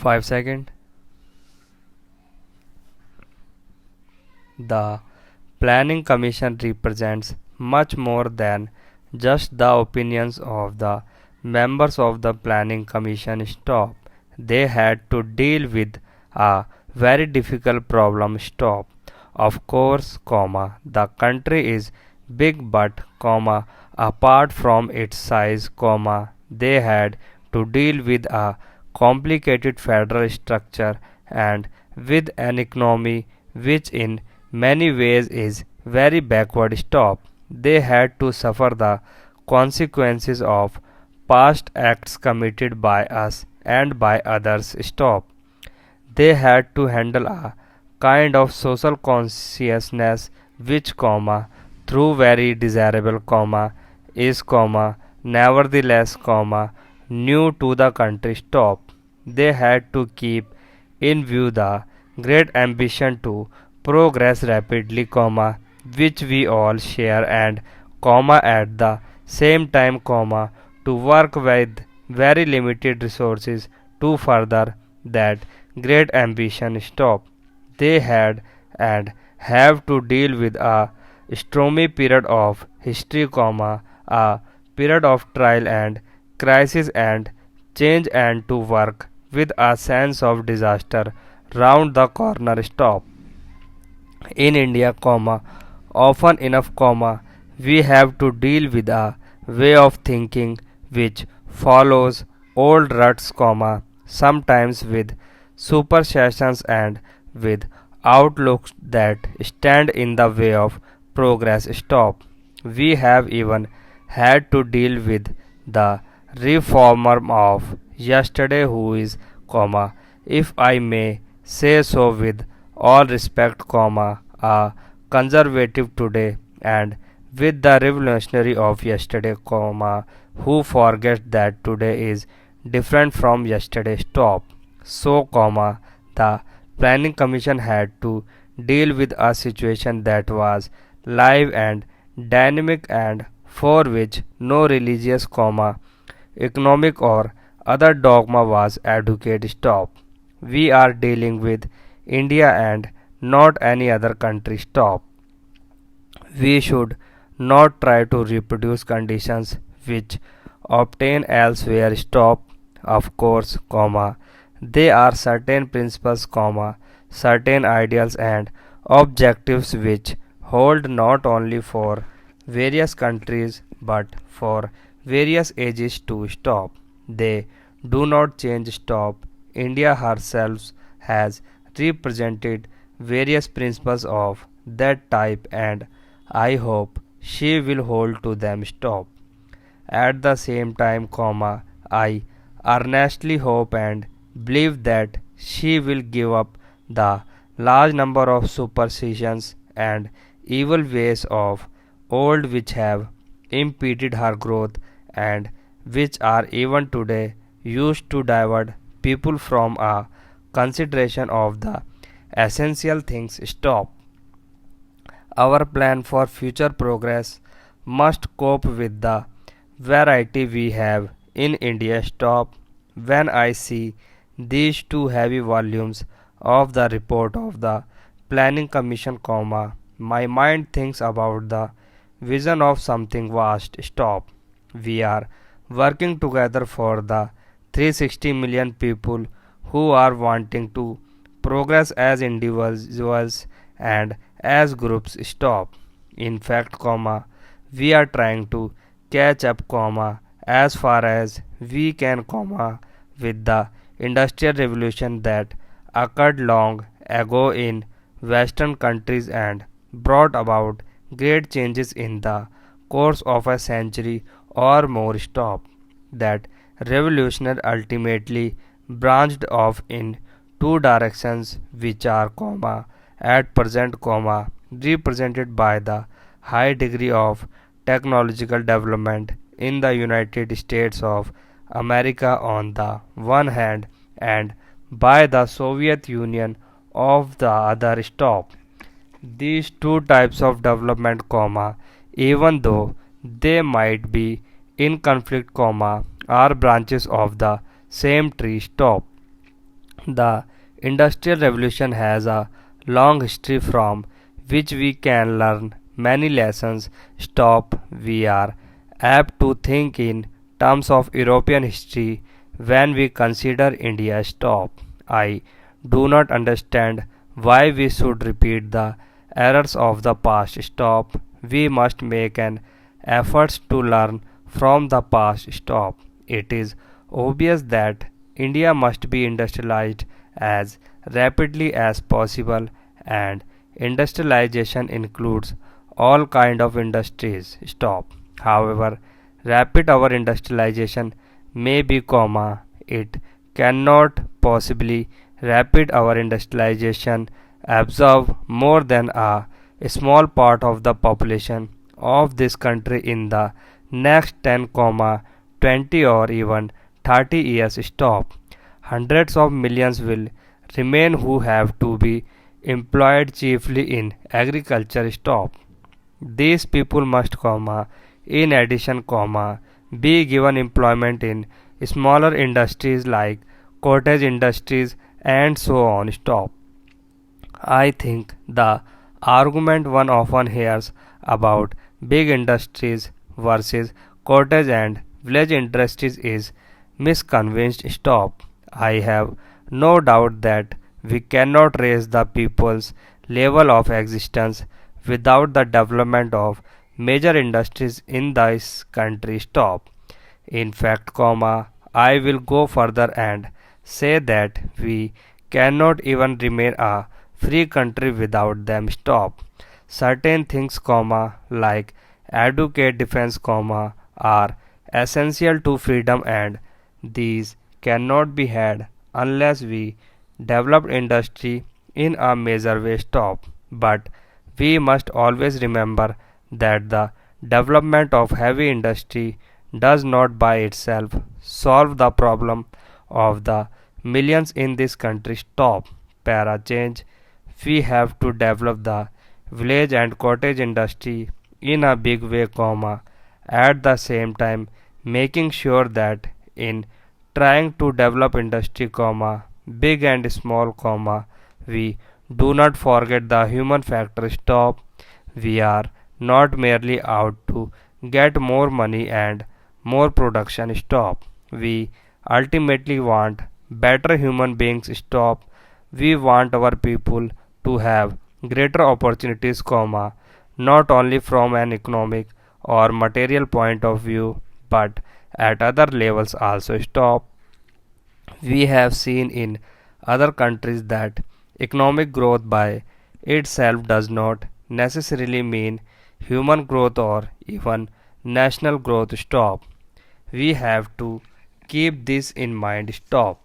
5 seconds. The Planning Commission represents much more than just the opinions of the members of the Planning Commission. Stop. They had to deal with a very difficult problem. Stop. Of course, the country is big, but apart from its size, they had to deal with a complicated federal structure and with an economy which in many ways is very backward. Stop. They had to suffer the consequences of past acts committed by us and by others. Stop. They had to handle a kind of social consciousness which, through very desirable, is, nevertheless, new to the country. Stop. They had to keep in view the great ambition to progress rapidly, which we all share, and, at the same time, to work with very limited resources to further that great ambition. Stop. They had and have to deal with a stormy period of history, a period of trial and crisis and change, and to work with a sense of disaster round the corner. Stop. In India, often enough, we have to deal with a way of thinking which follows old ruts, sometimes with superstitions and with outlooks that stand in the way of progress. Stop. We have even had to deal with the reformer of yesterday who is, if I may say so with all respect, a conservative today, and with the revolutionary of yesterday, who forgets that today is different from yesterday. Stop. So, the Planning Commission had to deal with a situation that was live and dynamic and for which no religious, economic or other dogma was adequate. Stop. We are dealing with India and not any other country. Stop. We should not try to reproduce conditions which obtain elsewhere. Stop. Of course, there are certain principles, certain ideals and objectives which hold not only for various countries but for various ages to. Stop. They do not change. Stop. India herself has represented various principles of that type, and I hope she will hold to them. Stop. At the same time, I earnestly hope and believe that she will give up the large number of superstitions and evil ways of old which have impeded her growth and which are even today used to divert people from a consideration of the essential things. Stop. Our plan for future progress must cope with the variety we have in India. Stop. When I see these two heavy volumes of the report of the Planning Commission, my mind thinks about the vision of something vast. Stop. We are working together for the 360 million people who are wanting to progress as individuals and as groups. Stop. In fact, we are trying to catch up, as far as we can, with the industrial revolution that occurred long ago in western countries and brought about great changes in the course of a century or more. Stop. That revolution ultimately branched off in two directions which are, at present, represented by the high degree of technological development in the United States of America on the one hand and by the Soviet Union of the other. Stop. These two types of development, even though they might be in conflict, are branches of the same tree. Stop. The Industrial Revolution has a long history from which we can learn many lessons. Stop. We are apt to think in terms of European history when we consider India. Stop. I do not understand why we should repeat the errors of the past. Stop. We must make an effort to learn from the past. Stop. It is obvious that India must be industrialized as rapidly as possible, and industrialization includes all kind of industries. Stop. However, rapid our industrialization may be, it cannot possibly rapid our industrialization absorb more than a small part of the population of this country in the next 10, 20 or even 30 years. Stop. Hundreds of millions will remain who have to be employed chiefly in agriculture. Stop. These people must, in addition, be given employment in smaller industries like cottage industries and so on. Stop. I think the argument one often hears about big industries versus cottage and village industries is misconvinced. Stop. I have no doubt that we cannot raise the people's level of existence without the development of major industries in this country. Stop. In fact, I will go further and say that we cannot even remain a free country without them. Stop. Certain things, like educate, defense, are essential to freedom, and these cannot be had unless we develop industry in a major way. Stop. But we must always remember that the development of heavy industry does not by itself solve the problem of the millions in this country. Stop. Para change. We have to develop the village and cottage industry in a big way, at the same time making sure that in trying to develop industry, big and small, we do not forget the human factor. Stop. We are not merely out to get more money and more production. Stop. We ultimately want better human beings. Stop. We want our people to have greater opportunities, not only from an economic or material point of view, but at other levels also. Stop. We have seen in other countries that economic growth by itself does not necessarily mean human growth or even national growth. Stop. We have to keep this in mind. Stop.